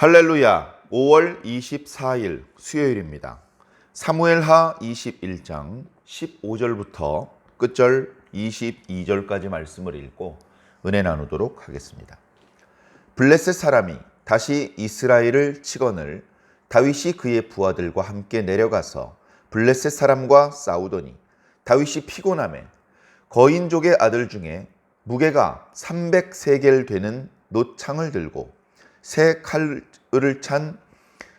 할렐루야. 5월 24일 수요일입니다. 사무엘하 21장 15절부터 끝절 22절까지 말씀을 읽고 은혜 나누도록 하겠습니다. 블레셋 사람이 다시 이스라엘을 치거늘 다윗이 그의 부하들과 함께 내려가서 블레셋 사람과 싸우더니 다윗이 피곤하매 거인족의 아들 중에 무게가 300세겔 되는 놋창을 들고 새 칼을 찬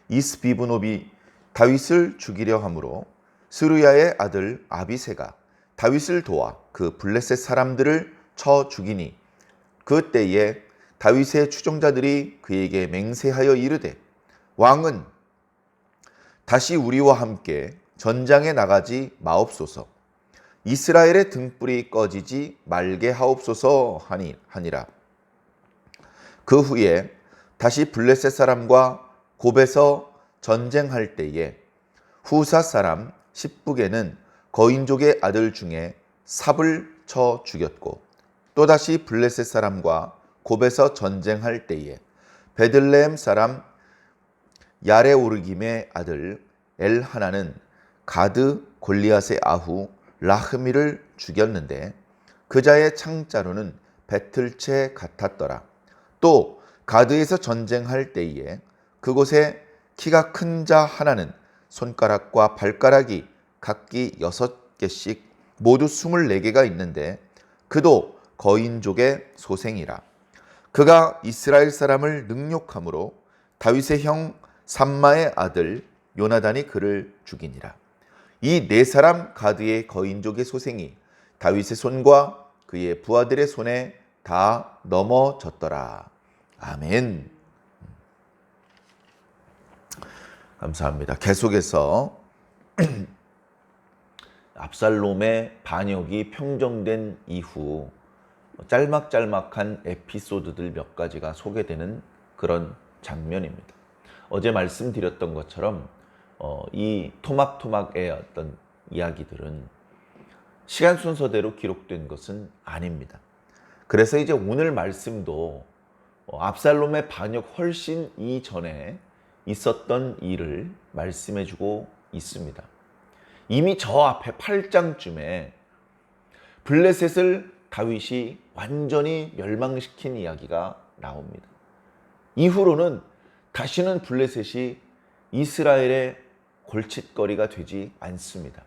이스비브노비 다윗을 죽이려 하므로 스루야의 아들 아비새가 다윗을 도와 그 블레셋 사람들을 쳐 죽이니 그때에 다윗의 추종자들이 그에게 맹세하여 이르되 왕은 다시 우리와 함께 전장에 나가지 마옵소서 이스라엘의 등불이 꺼지지 말게 하옵소서 하니라. 그 후에 다시 블레셋 사람과 곱에서 전쟁할 때에 후사 사람 십북에는 거인족의 아들 중에 삽을 쳐 죽였고 또다시 블레셋 사람과 곱에서 전쟁할 때에 베들레헴 사람 야레오르김의 아들 엘하나는 가드 골리앗의 아후 라흐미를 죽였는데 그자의 창자루는 배틀채 같았더라. 또 가드에서 전쟁할 때에 그곳에 키가 큰 자 하나는 손가락과 발가락이 각기 6개씩 모두 24개가 있는데 그도 거인족의 소생이라. 그가 이스라엘 사람을 능욕함으로 다윗의 형 삼마의 아들 요나단이 그를 죽이니라. 이 4사람 가드의 거인족의 소생이 다윗의 손과 그의 부하들의 손에 다 넘어졌더라. 아멘. 감사합니다. 계속해서 압살롬의 반역이 평정된 이후 짤막짤막한 에피소드들 몇 가지가 소개되는 그런 장면입니다. 어제 말씀드렸던 것처럼 이 토막토막의 어떤 이야기들은 시간 순서대로 기록된 것은 아닙니다. 그래서 이제 오늘 말씀도 압살롬의 반역 훨씬 이전에 있었던 일을 말씀해주고 있습니다. 이미 저 앞에 8장쯤에 블레셋을 다윗이 완전히 멸망시킨 이야기가 나옵니다. 이후로는 다시는 블레셋이 이스라엘의 골칫거리가 되지 않습니다.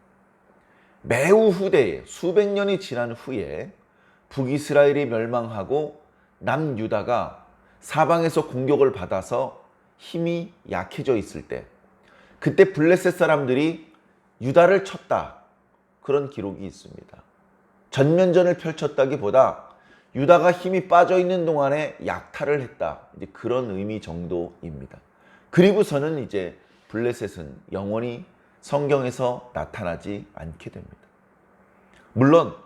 매우 후대에 수백 년이 지난 후에 북이스라엘이 멸망하고 남유다가 사방에서 공격을 받아서 힘이 약해져 있을 때 그때 블레셋 사람들이 유다를 쳤다. 그런 기록이 있습니다. 전면전을 펼쳤다기보다 유다가 힘이 빠져 있는 동안에 약탈을 했다. 이제 그런 의미 정도입니다. 그리고서는 이제 블레셋은 영원히 성경에서 나타나지 않게 됩니다. 물론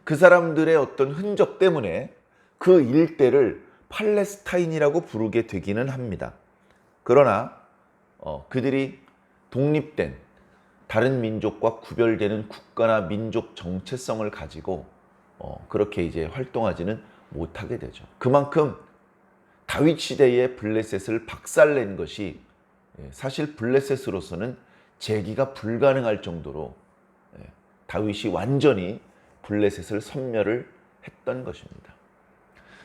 그 사람들의 어떤 흔적 때문에 그 일대를 팔레스타인이라고 부르게 되기는 합니다. 그러나 그들이 독립된 다른 민족과 구별되는 국가나 민족 정체성을 가지고 그렇게 이제 활동하지는 못하게 되죠. 그만큼 다윗 시대의 블레셋을 박살낸 것이 사실 블레셋으로서는 재기가 불가능할 정도로 다윗이 완전히 블레셋을 섬멸을 했던 것입니다.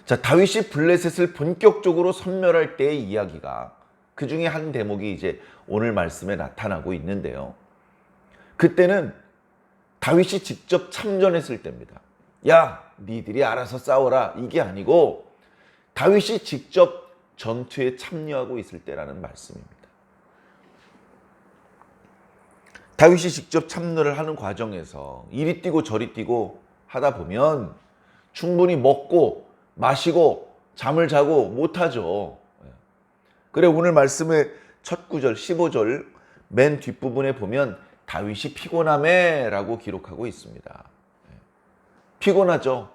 자, 다윗이 블레셋을 본격적으로 섬멸할 때의 이야기가 그 중에 한 대목이 이제 오늘 말씀에 나타나고 있는데요. 그때는 다윗이 직접 참전했을 때입니다. 야, 니들이 알아서 싸워라. 이게 아니고 다윗이 직접 전투에 참여하고 있을 때라는 말씀입니다. 다윗이 직접 참여를 하는 과정에서 이리 뛰고 저리 뛰고 하다 보면 충분히 먹고 마시고 잠을 자고 못하죠. 그래 오늘 말씀의 첫 구절 15절 맨 뒷부분에 보면 다윗이 피곤하매 라고 기록하고 있습니다. 피곤하죠.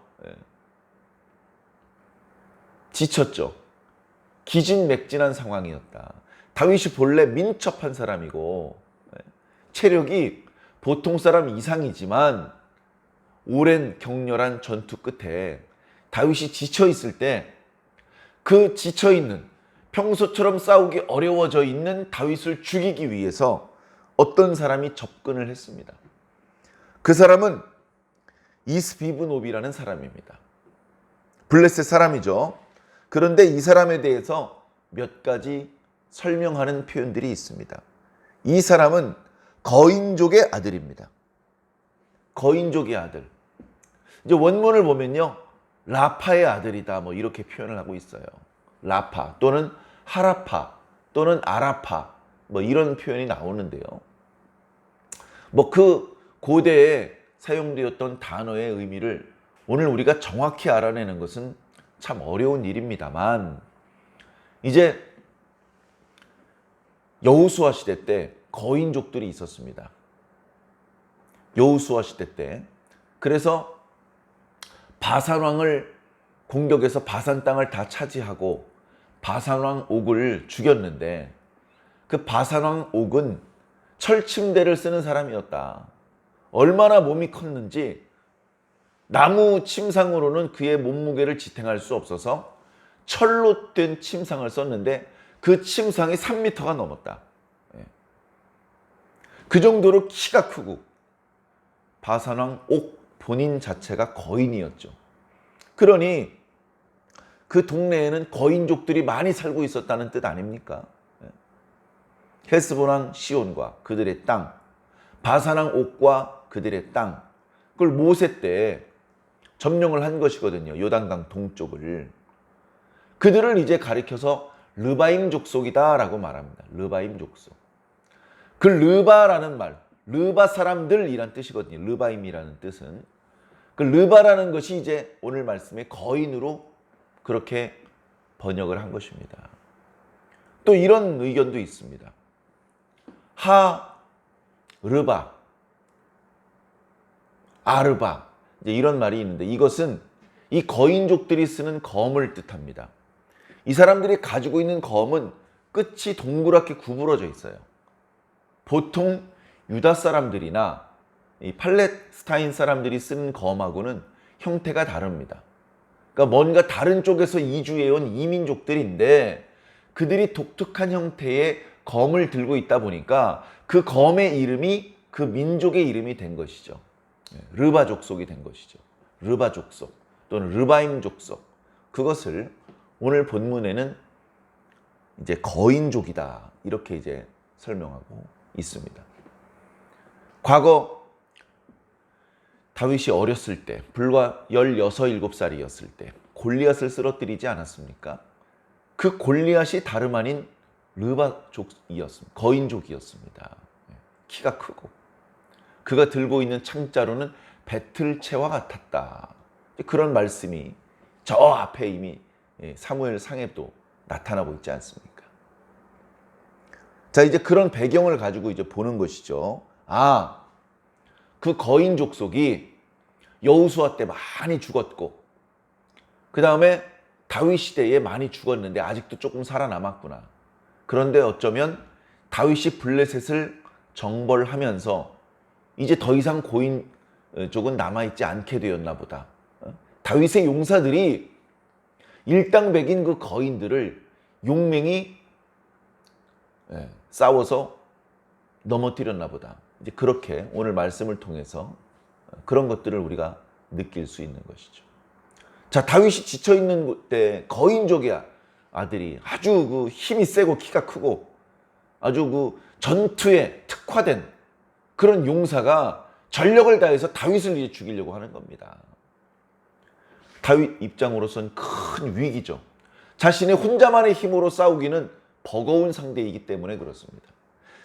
지쳤죠. 기진맥진한 상황이었다. 다윗이 본래 민첩한 사람이고 체력이 보통 사람 이상이지만 오랜 격렬한 전투 끝에 다윗이 지쳐 있을 때 그 지쳐 있는 평소처럼 싸우기 어려워져 있는 다윗을 죽이기 위해서 어떤 사람이 접근을 했습니다. 그 사람은 이스비브노비라는 사람입니다. 블레셋 사람이죠. 그런데 이 사람에 대해서 몇 가지 설명하는 표현들이 있습니다. 이 사람은 거인족의 아들입니다. 거인족의 아들. 이제 원문을 보면요, 라파의 아들이다, 뭐 이렇게 표현을 하고 있어요. 라파 또는 하라파 또는 아라파, 뭐 이런 표현이 나오는데요. 뭐 그 고대에 사용되었던 단어의 의미를 오늘 우리가 정확히 알아내는 것은 참 어려운 일입니다만, 이제 여호수아 시대 때 거인족들이 있었습니다. 여호수아 시대 때. 그래서 바산 왕을 공격해서 바산 땅을 다 차지하고 바산 왕 옥을 죽였는데, 그 바산 왕 옥은 철침대를 쓰는 사람이었다. 얼마나 몸이 컸는지 나무 침상으로는 그의 몸무게를 지탱할 수 없어서 철로 된 침상을 썼는데 그 침상이 3m가 넘었다. 그 정도로 키가 크고 바산왕 옥 본인 자체가 거인이었죠. 그러니 그 동네에는 거인족들이 많이 살고 있었다는 뜻 아닙니까? 헤스본왕 시온과 그들의 땅, 바산왕 옥과 그들의 땅, 그걸 모세 때 점령을 한 것이거든요. 요단강 동쪽을. 그들을 이제 가리켜서 르바임 족속이다라고 말합니다. 르바임 족속. 그 르바라는 말, 르바 사람들이란 뜻이거든요. 르바임이라는 뜻은. 그 르바라는 것이 이제 오늘 말씀의 거인으로 그렇게 번역을 한 것입니다. 또 이런 의견도 있습니다. 르바, 아르바, 이제 이런 말이 있는데, 이것은 이 거인족들이 쓰는 검을 뜻합니다. 이 사람들이 가지고 있는 검은 끝이 동그랗게 구부러져 있어요. 보통 유다 사람들이나 이 팔레스타인 사람들이 쓰는 검하고는 형태가 다릅니다. 그러니까 뭔가 다른 쪽에서 이주해온 이민족들인데 그들이 독특한 형태의 검을 들고 있다 보니까 그 검의 이름이 그 민족의 이름이 된 것이죠. 르바 족속이 된 것이죠. 르바 족속 또는 르바임 족속. 그것을 오늘 본문에는 이제 거인족이다, 이렇게 이제 설명하고 있습니다. 과거 다윗이 어렸을 때, 불과 16, 17살이었을 때 골리앗을 쓰러뜨리지 않았습니까? 그 골리앗이 다름 아닌 르바족이었습니다. 거인족이었습니다. 키가 크고 그가 들고 있는 창자로는 배틀채와 같았다. 그런 말씀이 저 앞에 이미 사무엘 상에도 나타나고 있지 않습니까? 자, 이제 그런 배경을 가지고 이제 보는 것이죠. 그 거인 족속이 여호수아 때 많이 죽었고, 그 다음에 다윗 시대에 많이 죽었는데 아직도 조금 살아남았구나. 그런데 어쩌면 다윗이 블레셋을 정벌하면서 이제 더 이상 고인 족은 남아있지 않게 되었나 보다. 다윗의 용사들이 일당백인 그 거인들을 용맹히 싸워서 넘어뜨렸나 보다. 이제 그렇게 오늘 말씀을 통해서 그런 것들을 우리가 느낄 수 있는 것이죠. 자, 다윗이 지쳐있는 때 거인족의 아들이 아주 그 힘이 세고 키가 크고 아주 그 전투에 특화된 그런 용사가 전력을 다해서 다윗을 이제 죽이려고 하는 겁니다. 다윗 입장으로선 큰 위기죠. 자신의 혼자만의 힘으로 싸우기는 버거운 상대이기 때문에 그렇습니다.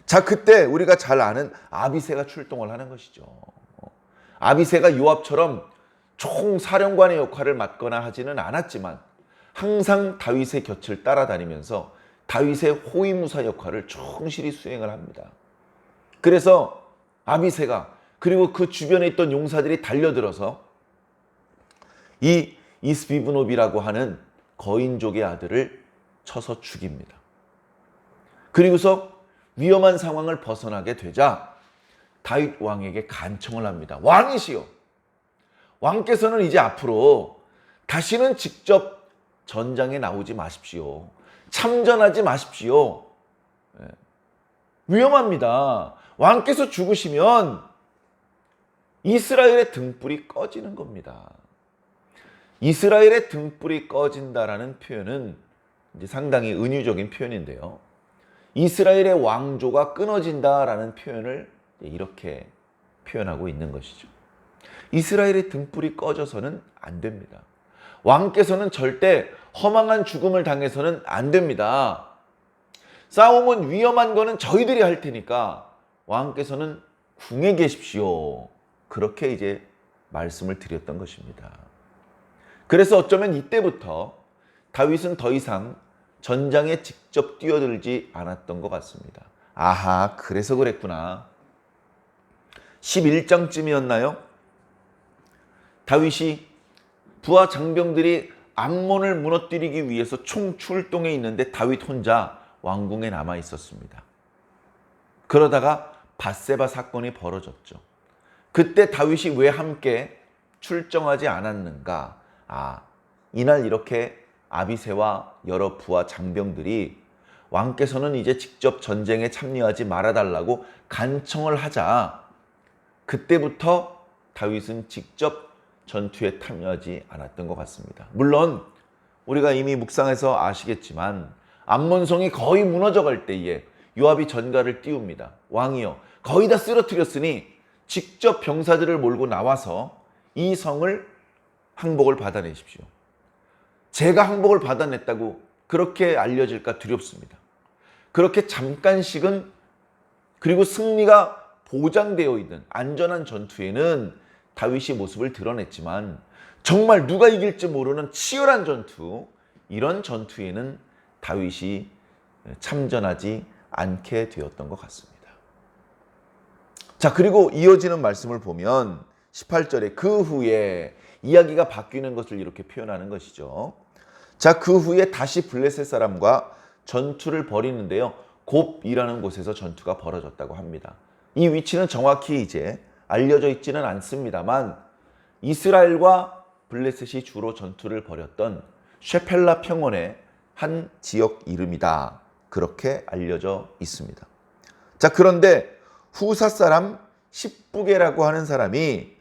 자, 그때 우리가 잘 아는 아비새가 출동을 하는 것이죠. 아비새가 요압처럼 총사령관의 역할을 맡거나 하지는 않았지만 항상 다윗의 곁을 따라다니면서 다윗의 호위무사 역할을 충실히 수행을 합니다. 그래서 아비새가, 그리고 그 주변에 있던 용사들이 달려들어서 이 이스비브노비라고 하는 거인족의 아들을 쳐서 죽입니다. 그리고서 위험한 상황을 벗어나게 되자 다윗 왕에게 간청을 합니다. 왕이시여, 왕께서는 이제 앞으로 다시는 직접 전장에 나오지 마십시오. 참전하지 마십시오. 예. 위험합니다. 왕께서 죽으시면 이스라엘의 등불이 꺼지는 겁니다. 이스라엘의 등불이 꺼진다라는 표현은 이제 상당히 은유적인 표현인데요. 이스라엘의 왕조가 끊어진다라는 표현을 이렇게 표현하고 있는 것이죠. 이스라엘의 등불이 꺼져서는 안 됩니다. 왕께서는 절대 허망한 죽음을 당해서는 안 됩니다. 싸움은 위험한 거는 저희들이 할 테니까 왕께서는 궁에 계십시오. 그렇게 이제 말씀을 드렸던 것입니다. 그래서 어쩌면 이때부터 다윗은 더 이상 전장에 직접 뛰어들지 않았던 것 같습니다. 아하, 그래서 그랬구나. 11장쯤이었나요? 다윗이 부하 장병들이 암몬을 무너뜨리기 위해서 총 출동해 있는데 다윗 혼자 왕궁에 남아 있었습니다. 그러다가 밧세바 사건이 벌어졌죠. 그때 다윗이 왜 함께 출정하지 않았는가? 이날 이렇게 아비새와 여러 부하 장병들이 왕께서는 이제 직접 전쟁에 참여하지 말아달라고 간청을 하자 그때부터 다윗은 직접 전투에 참여하지 않았던 것 같습니다. 물론 우리가 이미 묵상해서 아시겠지만 암몬성이 거의 무너져갈 때에 요압이 전가를 띄웁니다. 왕이여, 거의 다 쓰러뜨렸으니 직접 병사들을 몰고 나와서 이 성을 항복을 받아내십시오. 제가 항복을 받아냈다고 그렇게 알려질까 두렵습니다. 그렇게 잠깐씩은 그리고 승리가 보장되어 있는 안전한 전투에는 다윗이 모습을 드러냈지만 정말 누가 이길지 모르는 치열한 전투, 이런 전투에는 다윗이 참전하지 않게 되었던 것 같습니다. 자, 그리고 이어지는 말씀을 보면 18절에 그 후에 이야기가 바뀌는 것을 이렇게 표현하는 것이죠. 자, 그 후에 다시 블레셋 사람과 전투를 벌이는데요. 곱이라는 곳에서 전투가 벌어졌다고 합니다. 이 위치는 정확히 이제 알려져 있지는 않습니다만 이스라엘과 블레셋이 주로 전투를 벌였던 쉐펠라 평원의 한 지역 이름이다. 그렇게 알려져 있습니다. 자, 그런데 후사 사람 십부게라고 하는 사람이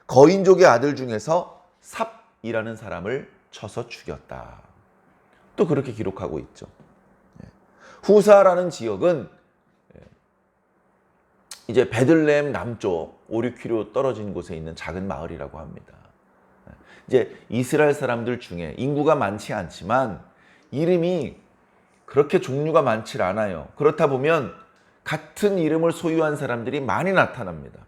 거인족의 아들 중에서 삽이라는 사람을 쳐서 죽였다. 또 그렇게 기록하고 있죠. 후사라는 지역은 이제 베들레헴 남쪽 5-6km 떨어진 곳에 있는 작은 마을이라고 합니다. 이제 이스라엘 사람들 중에 인구가 많지 않지만 이름이 그렇게 종류가 많지 않아요. 그렇다 보면 같은 이름을 소유한 사람들이 많이 나타납니다.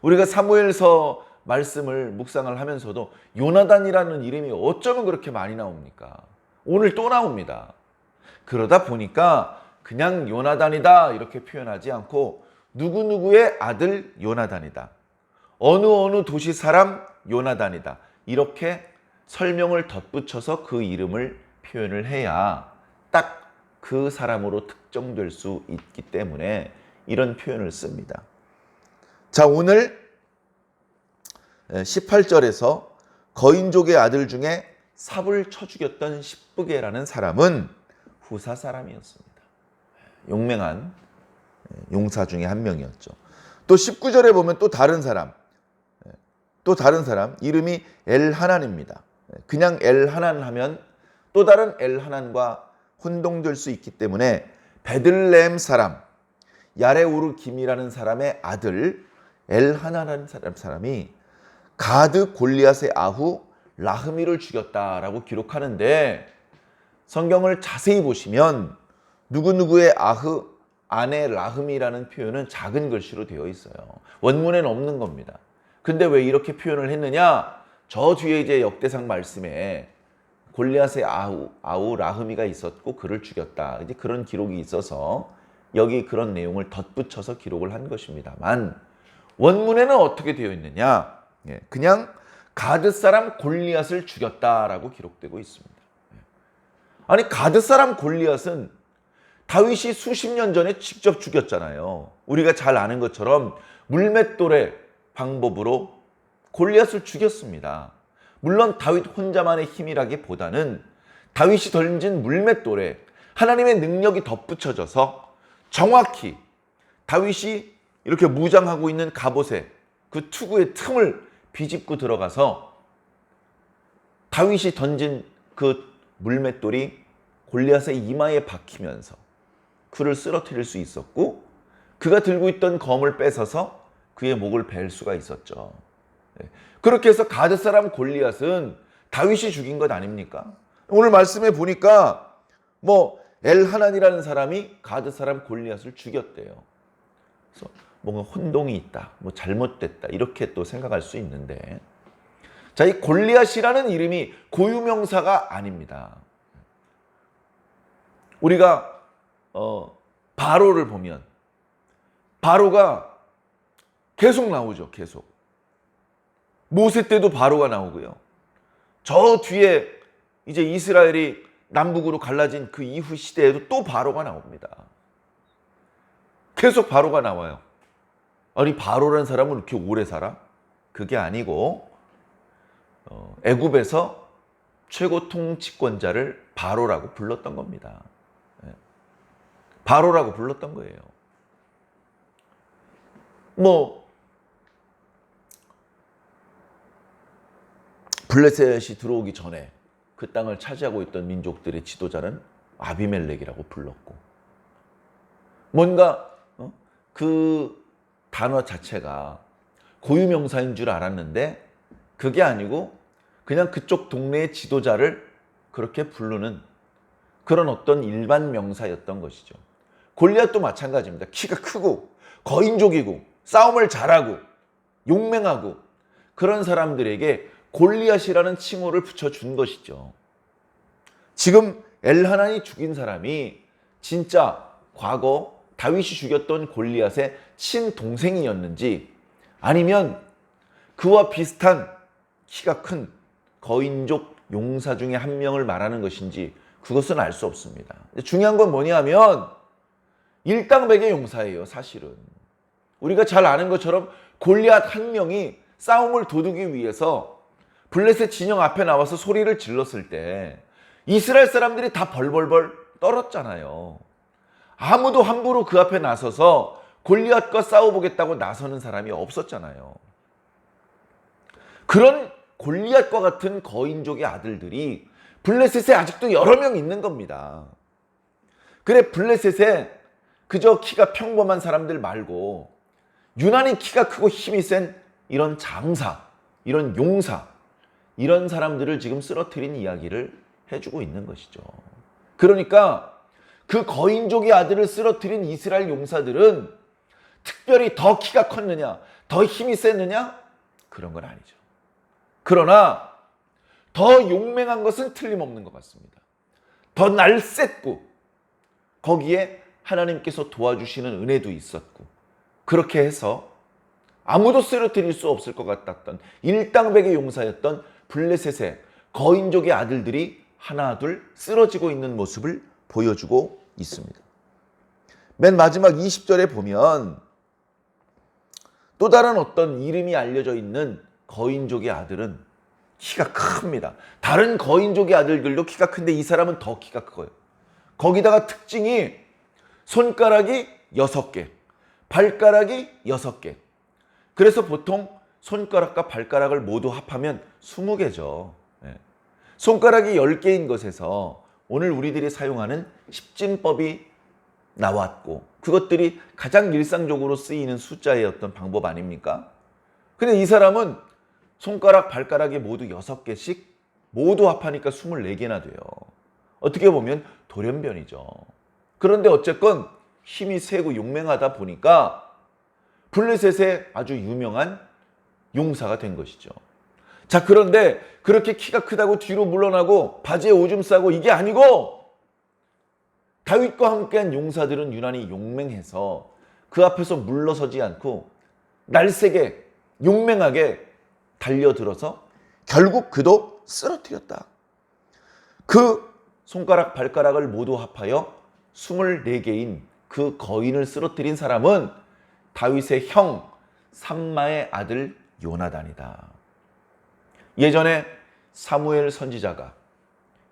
우리가 사무엘서 말씀을 묵상을 하면서도 요나단이라는 이름이 어쩌면 그렇게 많이 나옵니까? 오늘 또 나옵니다. 그러다 보니까 그냥 요나단이다 이렇게 표현하지 않고 누구누구의 아들 요나단이다. 어느 도시 사람 요나단이다. 이렇게 설명을 덧붙여서 그 이름을 표현을 해야 딱 그 사람으로 특정될 수 있기 때문에 이런 표현을 씁니다. 자, 오늘 18절에서 거인족의 아들 중에 삽을 쳐 죽였던 십부게라는 사람은 후사 사람이었습니다. 용맹한 용사 중에 한 명이었죠. 또 19절에 보면 또 다른 사람 이름이 엘하난입니다. 그냥 엘하난 하면 또 다른 엘하난과 혼동될 수 있기 때문에 베들레헴 사람 야레우르김이라는 사람의 아들 엘하난이라는 사람이 가드 골리앗의 아후 라흐미를 죽였다라고 기록하는데 성경을 자세히 보시면 누구누구의 아내 라흐미라는 표현은 작은 글씨로 되어 있어요. 원문에는 없는 겁니다. 근데 왜 이렇게 표현을 했느냐? 저 뒤에 이제 역대상 말씀에 골리앗의 아우 라흐미가 있었고 그를 죽였다. 이제 그런 기록이 있어서 여기 그런 내용을 덧붙여서 기록을 한 것입니다만 원문에는 어떻게 되어 있느냐? 그냥 가드 사람 골리앗을 죽였다라고 기록되고 있습니다. 아니, 가드 사람 골리앗은 다윗이 수십 년 전에 직접 죽였잖아요. 우리가 잘 아는 것처럼 물맷돌의 방법으로 골리앗을 죽였습니다. 물론 다윗 혼자만의 힘이라기보다는 다윗이 던진 물맷돌에 하나님의 능력이 덧붙여져서 정확히 다윗이 이렇게 무장하고 있는 갑옷에 그 투구의 틈을 비집고 들어가서 다윗이 던진 그 물맷돌이 골리앗의 이마에 박히면서 그를 쓰러뜨릴 수 있었고, 그가 들고 있던 검을 뺏어서 그의 목을 벨 수가 있었죠. 그렇게 해서 가드 사람 골리앗은 다윗이 죽인 것 아닙니까? 오늘 말씀에 보니까 엘하난이라는 사람이 가드 사람 골리앗을 죽였대요. 그래서 뭔가 혼동이 있다, 잘못됐다, 이렇게 또 생각할 수 있는데, 자, 이 골리앗이라는 이름이 고유명사가 아닙니다. 우리가 바로를 보면 바로가 계속 나오죠. 계속. 모세 때도 바로가 나오고요. 저 뒤에 이제 이스라엘이 남북으로 갈라진 그 이후 시대에도 또 바로가 나옵니다. 계속 바로가 나와요. 아니, 바로라는 사람은 이렇게 오래 살아? 그게 아니고 애굽에서 최고 통치권자를 바로라고 불렀던 겁니다. 바로라고 불렀던 거예요. 블레셋이 들어오기 전에 그 땅을 차지하고 있던 민족들의 지도자는 아비멜렉이라고 불렀고, 뭔가 그 단어 자체가 고유명사인 줄 알았는데 그게 아니고 그냥 그쪽 동네의 지도자를 그렇게 부르는 그런 어떤 일반 명사였던 것이죠. 골리앗도 마찬가지입니다. 키가 크고 거인족이고 싸움을 잘하고 용맹하고 그런 사람들에게 골리앗이라는 칭호를 붙여준 것이죠. 지금 엘하난이 죽인 사람이 진짜 과거 다윗이 죽였던 골리앗의 친동생이었는지, 아니면 그와 비슷한 키가 큰 거인족 용사 중에 한 명을 말하는 것인지 그것은 알 수 없습니다. 중요한 건 뭐냐면 일당백의 용사예요. 사실은 우리가 잘 아는 것처럼 골리앗 한 명이 싸움을 도두기 위해서 블레셋 진영 앞에 나와서 소리를 질렀을 때 이스라엘 사람들이 다 벌벌벌 떨었잖아요. 아무도 함부로 그 앞에 나서서 골리앗과 싸워보겠다고 나서는 사람이 없었잖아요. 그런 골리앗과 같은 거인족의 아들들이 블레셋에 아직도 여러 명 있는 겁니다. 그래, 블레셋에 그저 키가 평범한 사람들 말고 유난히 키가 크고 힘이 센 이런 장사, 이런 용사, 이런 사람들을 지금 쓰러뜨린 이야기를 해주고 있는 것이죠. 그러니까 그 거인족의 아들을 쓰러뜨린 이스라엘 용사들은 특별히 더 키가 컸느냐, 더 힘이 셌느냐? 그런 건 아니죠. 그러나 더 용맹한 것은 틀림없는 것 같습니다. 더 날쌔고 거기에 하나님께서 도와주시는 은혜도 있었고, 그렇게 해서 아무도 쓰러뜨릴 수 없을 것 같았던 일당백의 용사였던 블레셋의 거인족의 아들들이 하나 둘 쓰러지고 있는 모습을 보여주고 있습니다. 맨 마지막 20절에 보면 또 다른 어떤 이름이 알려져 있는 거인족의 아들은 키가 큽니다. 다른 거인족의 아들들도 키가 큰데 이 사람은 더 키가 커요. 거기다가 특징이 손가락이 6개, 발가락이 6개. 그래서 보통 손가락과 발가락을 모두 합하면 20개죠. 손가락이 10개인 것에서 오늘 우리들이 사용하는 십진법이 나왔고, 그것들이 가장 일상적으로 쓰이는 숫자의 어떤 방법 아닙니까? 근데 이 사람은 손가락, 발가락이 모두 6개씩 모두 합하니까 24개나 돼요. 어떻게 보면 돌연변이죠. 그런데 어쨌건 힘이 세고 용맹하다 보니까 블레셋의 아주 유명한 용사가 된 것이죠. 자, 그런데 그렇게 키가 크다고 뒤로 물러나고 바지에 오줌 싸고 이게 아니고, 다윗과 함께한 용사들은 유난히 용맹해서 그 앞에서 물러서지 않고 날쌔게 용맹하게 달려들어서 결국 그도 쓰러뜨렸다. 그 손가락 발가락을 모두 합하여 24개인 그 거인을 쓰러뜨린 사람은 다윗의 형 삼마의 아들 요나단이다. 예전에 사무엘 선지자가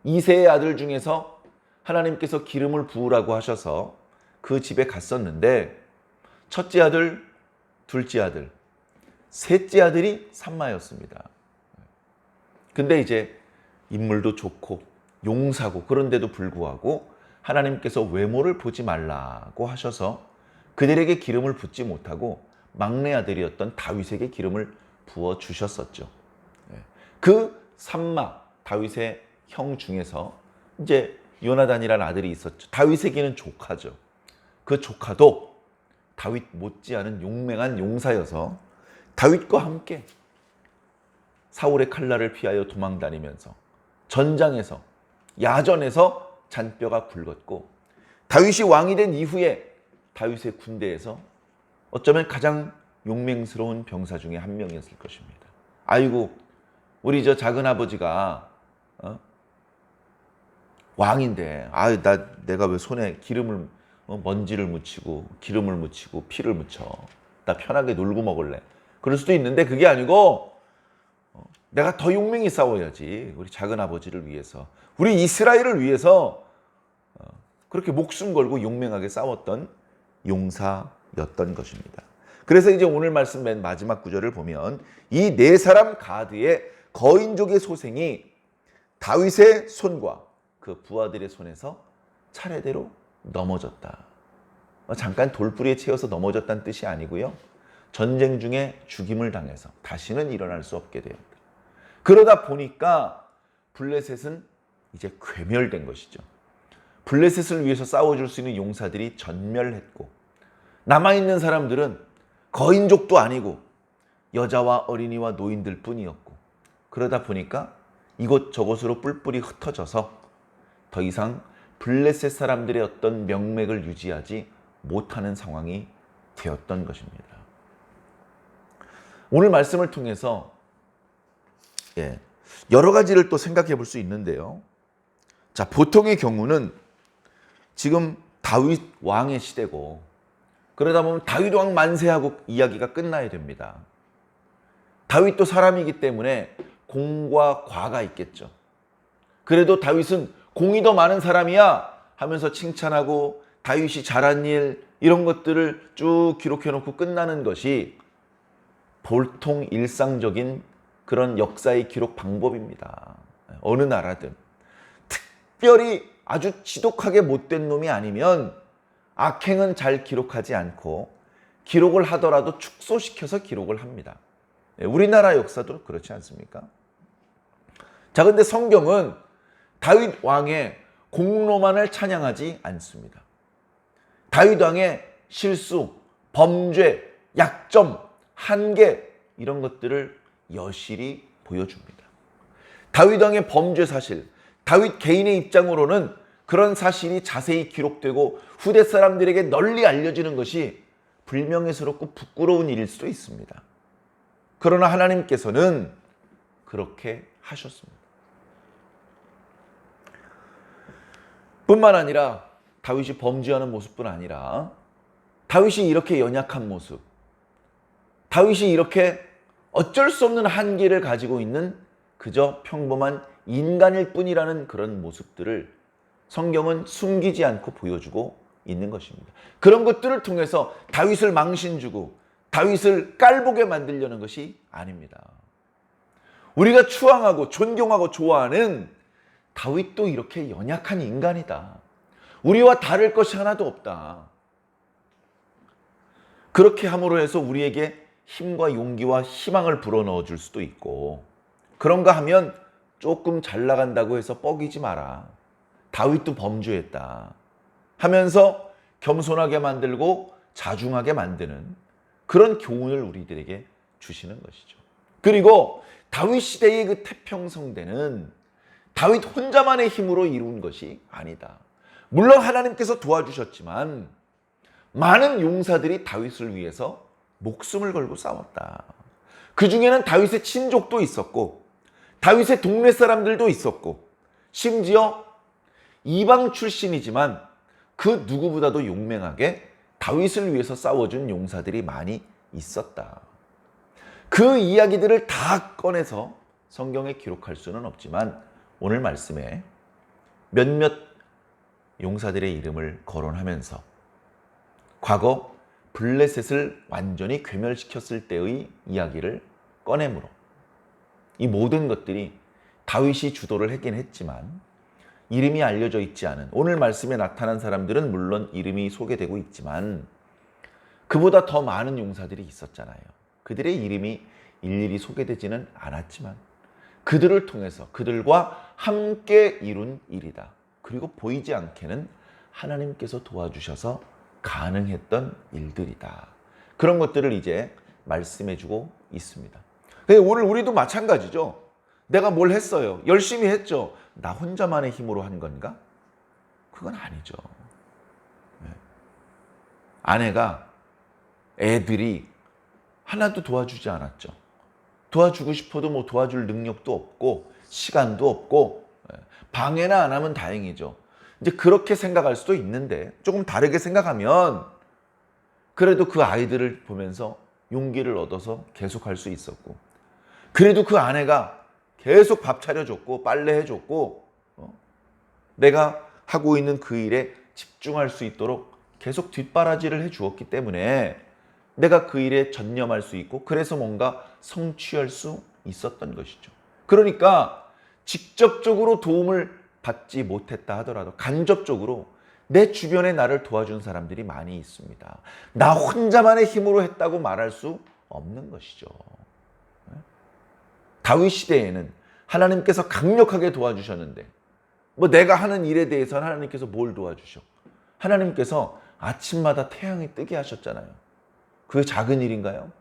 이새의 아들 중에서 하나님께서 기름을 부으라고 하셔서 그 집에 갔었는데 첫째 아들, 둘째 아들, 셋째 아들이 산마였습니다. 근데 이제 인물도 좋고 용사고 그런데도 불구하고 하나님께서 외모를 보지 말라고 하셔서 그들에게 기름을 붓지 못하고 막내 아들이었던 다윗에게 기름을 부어 주셨었죠. 그 산마, 다윗의 형 중에서 이제 요나단이라는 아들이 있었죠. 다윗에게는 조카죠. 그 조카도 다윗 못지않은 용맹한 용사여서 다윗과 함께 사울의 칼날을 피하여 도망다니면서 전장에서 야전에서 잔뼈가 굵었고 다윗이 왕이 된 이후에 다윗의 군대에서 어쩌면 가장 용맹스러운 병사 중에 한 명이었을 것입니다. 아이고 우리 저 작은 아버지가 왕인데 내가 왜 손에 기름을 먼지를 묻히고 기름을 묻히고 피를 묻혀. 나 편하게 놀고 먹을래. 그럴 수도 있는데 그게 아니고 내가 더 용맹히 싸워야지. 우리 작은 아버지를 위해서. 우리 이스라엘을 위해서 그렇게 목숨 걸고 용맹하게 싸웠던 용사였던 것입니다. 그래서 이제 오늘 말씀 맨 마지막 구절을 보면 이 네 사람 가드의 거인족의 소생이 다윗의 손과 그 부하들의 손에서 차례대로 넘어졌다. 잠깐 돌부리에 채워서 넘어졌다는 뜻이 아니고요. 전쟁 중에 죽임을 당해서 다시는 일어날 수 없게 되었다. 그러다 보니까 블레셋은 이제 괴멸된 것이죠. 블레셋을 위해서 싸워줄 수 있는 용사들이 전멸했고 남아있는 사람들은 거인족도 아니고 여자와 어린이와 노인들 뿐이었고 그러다 보니까 이곳저곳으로 뿔뿔이 흩어져서 더 이상 블레셋 사람들의 어떤 명맥을 유지하지 못하는 상황이 되었던 것입니다. 오늘 말씀을 통해서 여러 가지를 또 생각해 볼 수 있는데요. 자, 보통의 경우는 지금 다윗 왕의 시대고 그러다 보면 다윗 왕 만세하고 이야기가 끝나야 됩니다. 다윗도 사람이기 때문에 공과 과가 있겠죠. 그래도 다윗은 공이 더 많은 사람이야 하면서 칭찬하고 다윗이 잘한 일 이런 것들을 쭉 기록해 놓고 끝나는 것이 보통 일상적인 그런 역사의 기록 방법입니다. 어느 나라든 특별히 아주 지독하게 못된 놈이 아니면 악행은 잘 기록하지 않고 기록을 하더라도 축소시켜서 기록을 합니다. 우리나라 역사도 그렇지 않습니까? 자, 근데 성경은 다윗 왕의 공로만을 찬양하지 않습니다. 다윗 왕의 실수, 범죄, 약점, 한계 이런 것들을 여실히 보여줍니다. 다윗 왕의 범죄 사실, 다윗 개인의 입장으로는 그런 사실이 자세히 기록되고 후대 사람들에게 널리 알려지는 것이 불명예스럽고 부끄러운 일일 수도 있습니다. 그러나 하나님께서는 그렇게 하셨습니다. 뿐만 아니라 다윗이 범죄하는 모습뿐 아니라 다윗이 이렇게 연약한 모습, 다윗이 이렇게 어쩔 수 없는 한계를 가지고 있는 그저 평범한 인간일 뿐이라는 그런 모습들을 성경은 숨기지 않고 보여주고 있는 것입니다. 그런 것들을 통해서 다윗을 망신주고 다윗을 깔보게 만들려는 것이 아닙니다. 우리가 추앙하고 존경하고 좋아하는 다윗도 이렇게 연약한 인간이다. 우리와 다를 것이 하나도 없다. 그렇게 함으로 해서 우리에게 힘과 용기와 희망을 불어넣어 줄 수도 있고 그런가 하면 조금 잘 나간다고 해서 뻐기지 마라. 다윗도 범죄했다 하면서 겸손하게 만들고 자중하게 만드는 그런 교훈을 우리들에게 주시는 것이죠. 그리고 다윗 시대의 그 태평성대는 다윗 혼자만의 힘으로 이룬 것이 아니다. 물론 하나님께서 도와주셨지만 많은 용사들이 다윗을 위해서 목숨을 걸고 싸웠다. 그 중에는 다윗의 친족도 있었고 다윗의 동네 사람들도 있었고 심지어 이방 출신이지만 그 누구보다도 용맹하게 다윗을 위해서 싸워준 용사들이 많이 있었다. 그 이야기들을 다 꺼내서 성경에 기록할 수는 없지만 오늘 말씀에 몇몇 용사들의 이름을 거론하면서 과거 블레셋을 완전히 괴멸시켰을 때의 이야기를 꺼내므로 이 모든 것들이 다윗이 주도를 했긴 했지만 이름이 알려져 있지 않은 오늘 말씀에 나타난 사람들은 물론 이름이 소개되고 있지만 그보다 더 많은 용사들이 있었잖아요. 그들의 이름이 일일이 소개되지는 않았지만 그들을 통해서 그들과 함께 이룬 일이다. 그리고 보이지 않게는 하나님께서 도와주셔서 가능했던 일들이다. 그런 것들을 이제 말씀해주고 있습니다. 오늘 우리도 마찬가지죠. 내가 뭘 했어요. 열심히 했죠. 나 혼자만의 힘으로 한 건가? 그건 아니죠. 아내가, 애들이 하나도 도와주지 않았죠. 도와주고 싶어도 뭐 도와줄 능력도 없고 시간도 없고 방해나 안 하면 다행이죠. 이제 그렇게 생각할 수도 있는데 조금 다르게 생각하면 그래도 그 아이들을 보면서 용기를 얻어서 계속할 수 있었고 그래도 그 아내가 계속 밥 차려줬고 빨래해줬고 내가 하고 있는 그 일에 집중할 수 있도록 계속 뒷바라지를 해주었기 때문에 내가 그 일에 전념할 수 있고 그래서 뭔가 성취할 수 있었던 것이죠. 그러니까 직접적으로 도움을 받지 못했다 하더라도 간접적으로 내 주변에 나를 도와준 사람들이 많이 있습니다. 나 혼자만의 힘으로 했다고 말할 수 없는 것이죠. 다윗 시대에는 하나님께서 강력하게 도와주셨는데 뭐 내가 하는 일에 대해서는 하나님께서 뭘 도와주셔? 하나님께서 아침마다 태양이 뜨게 하셨잖아요. 그게 작은 일인가요?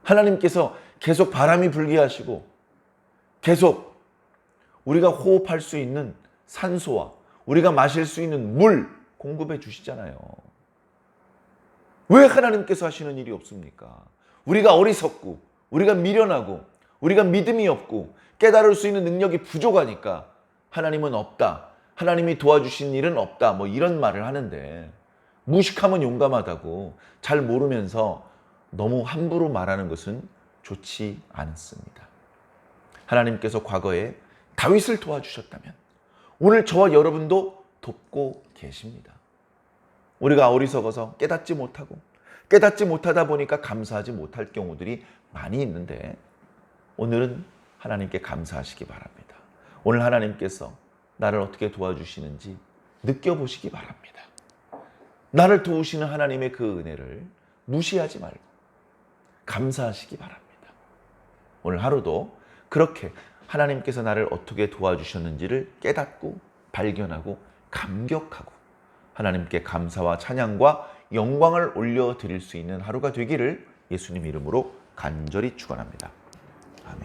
하나님께서 계속 바람이 불게 하시고 계속 우리가 호흡할 수 있는 산소와 우리가 마실 수 있는 물 공급해 주시잖아요. 왜 하나님께서 하시는 일이 없습니까? 우리가 어리석고 우리가 미련하고 우리가 믿음이 없고 깨달을 수 있는 능력이 부족하니까 하나님은 없다. 하나님이 도와주신 일은 없다. 뭐 이런 말을 하는데 무식하면 용감하다고 잘 모르면서 너무 함부로 말하는 것은 좋지 않습니다. 하나님께서 과거에 다윗을 도와주셨다면 오늘 저와 여러분도 돕고 계십니다. 우리가 어리석어서 깨닫지 못하다 보니까 감사하지 못할 경우들이 많이 있는데 오늘은 하나님께 감사하시기 바랍니다. 오늘 하나님께서 나를 어떻게 도와주시는지 느껴보시기 바랍니다. 나를 도우시는 하나님의 그 은혜를 무시하지 말고 감사하시기 바랍니다. 오늘 하루도 그렇게 하나님께서 나를 어떻게 도와주셨는지를 깨닫고 발견하고 감격하고 하나님께 감사와 찬양과 영광을 올려드릴 수 있는 하루가 되기를 예수님 이름으로 간절히 축원합니다. 아멘.